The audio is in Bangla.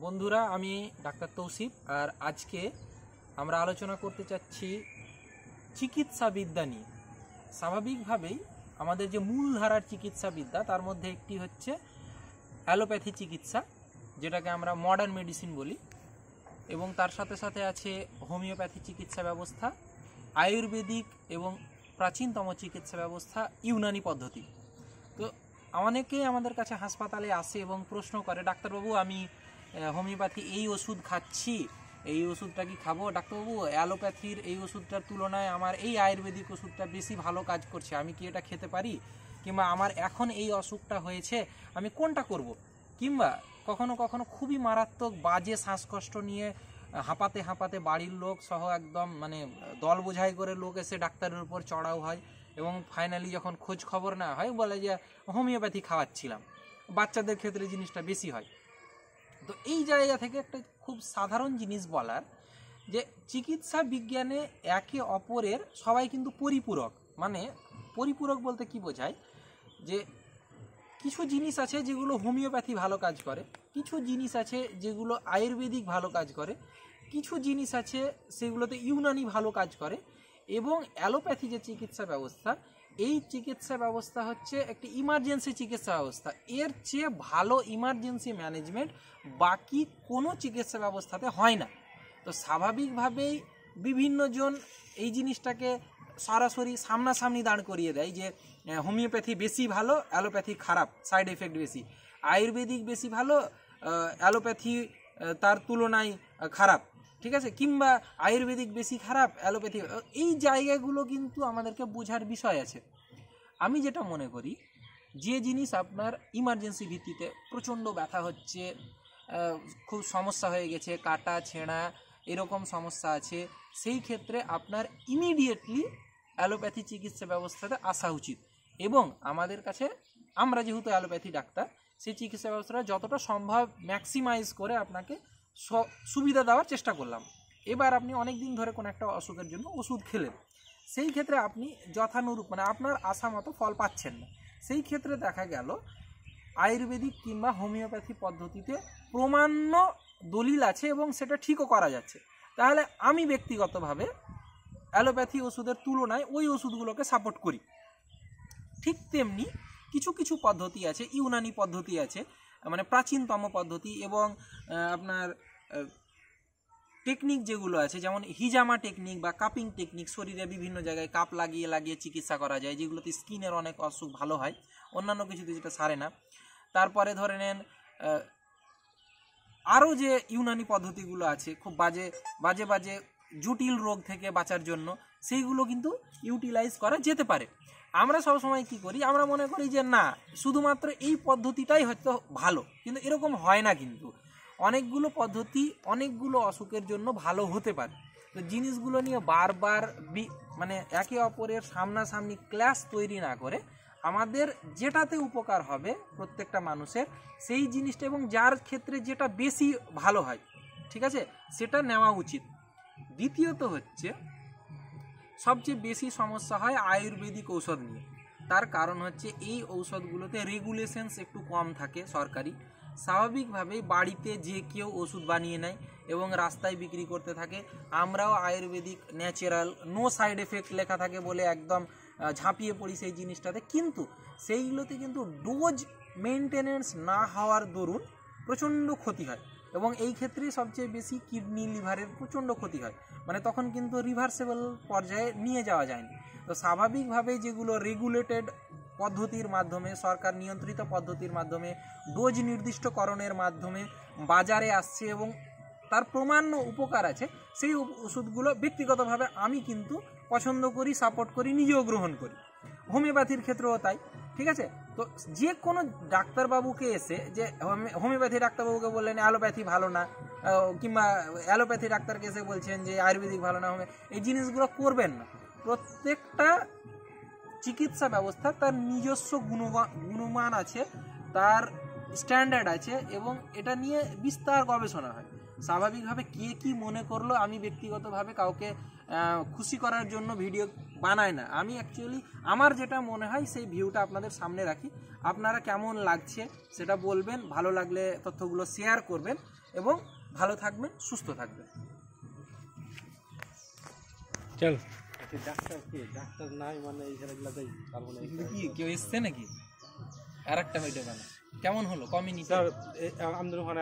বন্ধুরা, আমি ডাক্তার তৌসিফ। আর আজকে আমরা আলোচনা করতে চাচ্ছি চিকিৎসাবিদ্যা নিয়ে। স্বাভাবিকভাবেই আমাদের যে মূলধারার চিকিৎসাবিদ্যা তার মধ্যে একটি হচ্ছে অ্যালোপ্যাথি চিকিৎসা, যেটাকে আমরা মডার্ন মেডিসিন বলি, এবং তার সাথে সাথে আছে হোমিওপ্যাথি চিকিৎসা ব্যবস্থা, আয়ুর্বেদিক এবং প্রাচীনতম চিকিৎসা ব্যবস্থা ইউনানি পদ্ধতি। তো অনেকেই আমাদের কাছে হাসপাতালে আসে এবং প্রশ্ন করে, ডাক্তারবাবু আমি হোমিওপ্যাথি এই ওষুধ খাচ্ছি, এই ওষুধটা কি খাবো? ডাক্তারবাবু অ্যালোপ্যাথির এই ওষুধটার তুলনায় আমার এই আয়ুর্বেদিক ওষুধটা বেশি ভালো কাজ করছে, আমি কি এটা খেতে পারি? কিংবা আমার এখন এই অসুখটা হয়েছে, আমি কোনটা করব? কিংবা কখনো কখনো খুবই মারাত্মক বাজে শ্বাসকষ্ট নিয়ে হাঁপাতে হাঁপাতে বাড়ির লোক সহ একদম দল বোঝাই করে লোক এসে ডাক্তারের উপর চড়াও হয়, এবং ফাইনালি যখন খোঁজ খবর নেওয়া হয় বলে যে হোমিওপ্যাথি খাওয়াচ্ছিলাম। বাচ্চাদের ক্ষেত্রে জিনিসটা বেশি হয়। তো এই জায়গা থেকে একটা খুব সাধারণ জিনিস বলার, যে চিকিৎসা বিজ্ঞানে একে অপরের সবাই কিন্তু পরিপূরক। পরিপূরক বলতে কি বোঝায়, যে কিছু জিনিস আছে যেগুলো হোমিওপ্যাথি ভালো কাজ করে, কিছু জিনিস আছে যেগুলো আয়ুর্বেদিক ভালো কাজ করে, কিছু জিনিস আছে সেগুলোতে ইউনানি ভালো কাজ করে, এবং অ্যালোপ্যাথি যে চিকিৎসা ব্যবস্থা, এই চিকিৎসা ব্যবস্থা হচ্ছে একটি ইমার্জেন্সি চিকিৎসা ব্যবস্থা। এর চেয়ে ভালো ইমার্জেন্সি ম্যানেজমেন্ট বাকি কোনো চিকিৎসা ব্যবস্থাতে হয় না। তো স্বাভাবিকভাবেই বিভিন্ন জন এই জিনিসটাকে সরাসরি সামনাসামনি দাঁড় করিয়ে দেয়, যে হোমিওপ্যাথি বেশি ভালো, অ্যালোপ্যাথি খারাপ, সাইড এফেক্ট বেশি, আয়ুর্বেদিক বেশি ভালো, অ্যালোপ্যাথি তার তুলনায় খারাপ, ঠিক আছে, কিংবা আয়ুর্বেদিক বেশি খারাপ, অ্যালোপ্যাথি। এই জায়গাগুলো কিন্তু আমাদেরকে বোঝার বিষয় আছে। আমি যেটা মনে করি, যে জিনিস আপনার ইমার্জেন্সি ভিত্তিতে প্রচণ্ড ব্যথা হচ্ছে, খুব সমস্যা হয়ে গেছে, কাটা ছেঁড়া এরকম সমস্যা আছে, সেই ক্ষেত্রে আপনার ইমিডিয়েটলি অ্যালোপ্যাথি চিকিৎসা ব্যবস্থাতে আসা উচিত। এবং আমাদের কাছে, আমরা যেহেতু অ্যালোপ্যাথি ডাক্তার, সেই চিকিৎসা ব্যবস্থাটা যতটা সম্ভব ম্যাক্সিমাইজ করে আপনাকে সুবিধা দেওয়ার চেষ্টা করলাম। এবার আপনি অনেক দিন ধরে কোনো একটা অসুখের জন্য ওষুধ খেলেন, সেই ক্ষেত্রে আপনি যথানুরূপ আপনার আশা মতো ফল পাচ্ছেন না। সেই ক্ষেত্রে দেখা গেল আয়ুর্বেদিক কিংবা হোমিওপ্যাথি পদ্ধতিতে প্রমাণ্য দলিল আছে এবং সেটা ঠিকও করা যাচ্ছে, তাহলে আমি ব্যক্তিগতভাবে অ্যালোপ্যাথি ওষুধের তুলনায় ওই ওষুধগুলোকে সাপোর্ট করি। ঠিক তেমনি কিছু কিছু পদ্ধতি আছে, ইউনানি পদ্ধতি আছে, প্রাচীনতম পদ্ধতি, এবং আপনার টেকনিক যেগুলো আছে, যেমন হিজামা টেকনিক বা কাপিং টেকনিক, শরীরে বিভিন্ন জায়গায় কাপ লাগিয়ে লাগিয়ে চিকিৎসা করা যায়, যেগুলোতে স্কিনের অনেক অসুখ ভালো হয়, অন্যান্য কিছুতে যেটা সারে না। তারপরে ধরে নেন আরও যে ইউনানি পদ্ধতিগুলো আছে, খুব বাজে বাজে বাজে জটিল রোগ থেকে বাঁচার জন্য, সেইগুলো কিন্তু ইউটিলাইজ করা যেতে পারে। আমরা সবসময় কি করি, আমরা মনে করি যে না, শুধুমাত্র এই পদ্ধতিটাই হয়তো ভালো, কিন্তু এরকম হয় না। কিন্তু অনেকগুলো পদ্ধতি অনেকগুলো অসুখের জন্য ভালো হতে পারে। তো জিনিসগুলো নিয়ে বারবার একে অপরের সামনাসামনি ক্লাস তৈরি না করে, আমাদের যেটাতে উপকার হবে প্রত্যেকটা মানুষের, সেই জিনিসটা এবং যার ক্ষেত্রে যেটা বেশি ভালো হয়, ঠিক আছে, সেটা নেওয়া উচিত। দ্বিতীয়ত হচ্ছে, সবচেয়ে বেশি সমস্যা হয় আয়ুর্বেদিক ঔষধ নিয়ে। তার কারণ হচ্ছে এই ঔষধগুলোতে রেগুলেশনস একটু কম থাকে সরকারি। স্বাভাবিকভাবেই বাড়িতে যে কেউ ওষুধ বানিয়ে নেয় এবং রাস্তায় বিক্রি করতে থাকে। আমরাও ayurvedic natural no side effect লেখা থাকে বলে একদম ঝাঁপিয়ে পড়ি সেই জিনিসটাতে, কিন্তু সেইগুলোতে কিন্তু ডোজ মেনটেনেন্স না হওয়ার দরুন প্রচণ্ড ক্ষতি হয়, এবং এই ক্ষেত্রে সবচেয়ে বেশি কিডনি লিভারের প্রচণ্ড ক্ষতি হয়। তখন কিন্তু রিভার্সেবল পর্যায়ে নিয়ে যাওয়া যায়নি। তো স্বাভাবিকভাবে যেগুলো রেগুলেটেড পদ্ধতির মাধ্যমে, সরকার নিয়ন্ত্রিত পদ্ধতির মাধ্যমে, ডোজ নির্দিষ্টকরণের মাধ্যমে বাজারে আসছে এবং তার প্রমাণ্য উপকার আছে, সেই ওষুধগুলো ব্যক্তিগতভাবে আমি কিন্তু পছন্দ করি, সাপোর্ট করি, নিজেও গ্রহণ করি। হোমিওপ্যাথির ক্ষেত্রেও তাই, ঠিক আছে। তো যে কোনো ডাক্তারবাবুকে এসে, যে হোমিওপ্যাথি ডাক্তারবাবুকে বললেন অ্যালোপ্যাথি ভালো না, কিংবা অ্যালোপ্যাথি ডাক্তারকে এসে বলছেন যে আয়ুর্বেদিক ভালো না, এই জিনিসগুলো করবেন না। প্রত্যেকটা চিকিৎসা ব্যবস্থা তার নিজস্ব গুণমান আছে, তার স্ট্যান্ডার্ড আছে, এবং এটা নিয়ে বিস্তার গবেষণা হয়। স্বাভাবিকভাবে কে কি মনে করলো, আমি ব্যক্তিগতভাবে কাউকে খুশি করার জন্য ভিডিও বানাই না। আমি অ্যাকচুয়ালি আমার যেটা মনে হয় সেই ভিউটা আপনাদের সামনে রাখি। আপনারা কেমন লাগছে সেটা বলবেন, ভালো লাগলে তথ্যগুলো শেয়ার করবেন এবং ভালো থাকবেন, সুস্থ থাকবেন। চল ডাক্তার নাই মানে এই খেলাগুলোতেই কি কেউ এসছে নাকি? আর একটা ভিডিও বানা কেমন হলো কমিউনিটি আমাদের ওখানে